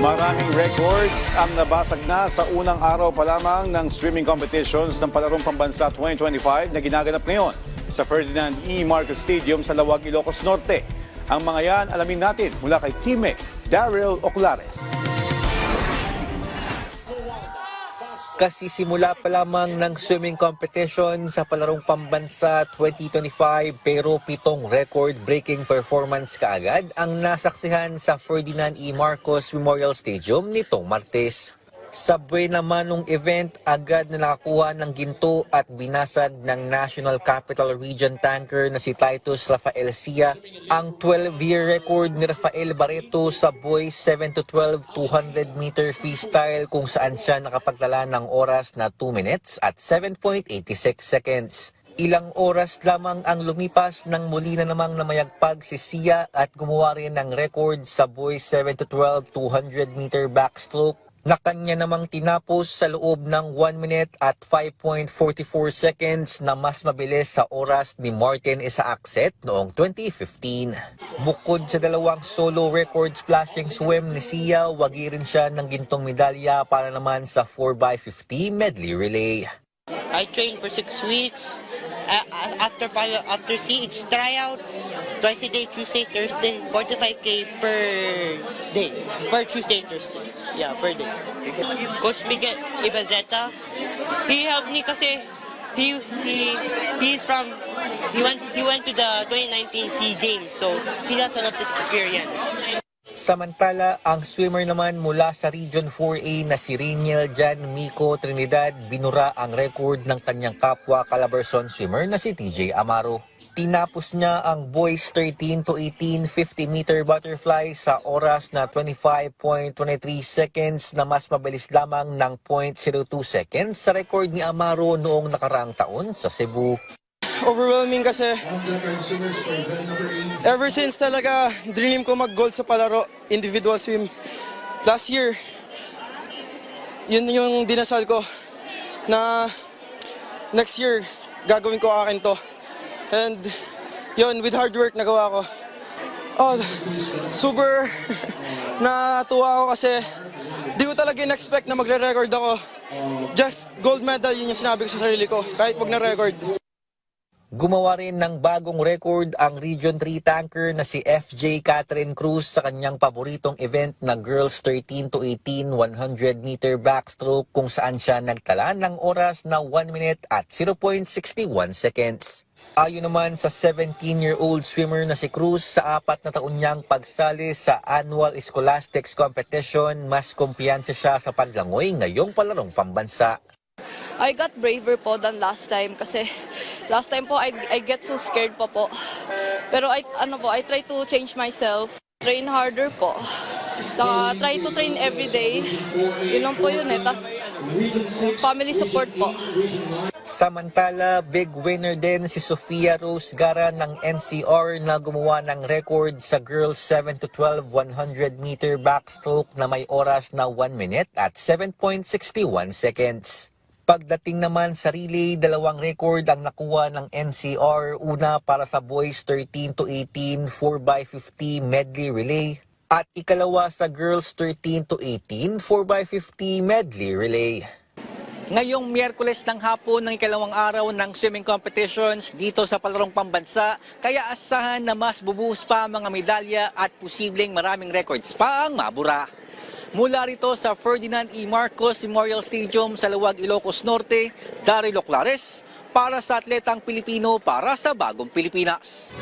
Maraming records ang nabasag na sa unang araw pa lamang ng swimming competitions ng Palarong Pambansa 2025 na ginaganap ngayon sa Ferdinand E. Marcos Stadium sa Lawag, Ilocos Norte. Ang mga yan alamin natin mula kay teammate Daryl Oclares. Kasisimula pa lamang ng swimming competition sa Palarong Pambansa 2025 pero 7 record-breaking performance kaagad ang nasaksihan sa Ferdinand E. Marcos Memorial Stadium nitong Martes. Sa buwan naman ng event, agad na nakakuha ng ginto at binasag ng National Capital Region tanker na si Titus Rafael Sia ang 12-year record ni Rafael Barreto sa boys 7-12 200-meter freestyle kung saan siya nakapagtala ng oras na 2 minutes at 7.86 seconds. Ilang oras lamang ang lumipas nang muli na namang namayagpag si Sia at gumawa rin ng record sa boys 7-12 200-meter backstroke na kanya namang tinapos sa loob ng 1 minute at 5.44 seconds na mas mabilis sa oras ni Martin Isaacset noong 2015. Bukod sa dalawang solo record splashing swim ni Sia, wagi rin siya ng gintong medalya para naman sa 4x50 medley relay. I trained for 6 weeks. After siege tryouts, twice a day, Tuesday, Thursday, 45K per day, per Tuesday and Thursday. Yeah, per day. Coach Miguel Ibazeta, he helped me kasi he went to the 2019 SEA Games, so he has a lot of experience. Samantala, ang swimmer naman mula sa Region 4A na si Rainiel Jan Mico Trinidad binura ang record ng kanyang kapwa Calabarzon swimmer na si TJ Amaro. Tinapos niya ang boys 13-18 50-meter butterfly sa oras na 25.23 seconds na mas mabilis lamang ng 0.02 seconds sa record ni Amaro noong nakaraang taon sa Cebu. Overwhelming kasi ever since talaga dream ko mag-gold sa palaro, individual swim. Last year, yun yung dinasal ko na next year gagawin ko akin to. And yun, with hard work nagawa ko. Oh, super natuwa ako kasi di ko talaga in-expect na magre-record ako. Just gold medal, yun yung sinabi ko sa sarili ko, kahit wag na-record. Gumawa rin ng bagong record ang Region 3 tanker na si FJ Catherine Cruz sa kanyang paboritong event na Girls 13-18 100-meter backstroke kung saan siya nagtala ng oras na 1 minute at 0.61 seconds. Ayon naman sa 17-year-old swimmer na si Cruz, sa 4 na taon niyang pagsali sa annual scholastics competition, mas kumpiyansa siya sa paglangoy ngayong Palarong Pambansa. I got braver po than last time kasi last time po I get so scared po. Pero I try to change myself, train harder po. Saka try to train every day. Yun po yun tas family support po. Samantala, big winner din si Sofia Rose Gara ng NCR na gumawa ng record sa girls 7-12 100-meter backstroke na may oras na 1 minute at 7.61 seconds. Pagdating naman sa relay, 2 record ang nakuha ng NCR. Una para sa boys 13-18 4x50 medley relay at ikalawa sa girls 13-18 4x50 medley relay. Ngayong Miyerkules ng hapon ng ikalawang araw ng swimming competitions dito sa Palarong Pambansa, kaya asahan na mas bubuhos pa mga medalya at posibleng maraming records pa ang mabura. Mula rito sa Ferdinand E. Marcos Memorial Stadium sa Lawag, Ilocos Norte, Daryl Oclares para sa Atletang Pilipino para sa Bagong Pilipinas.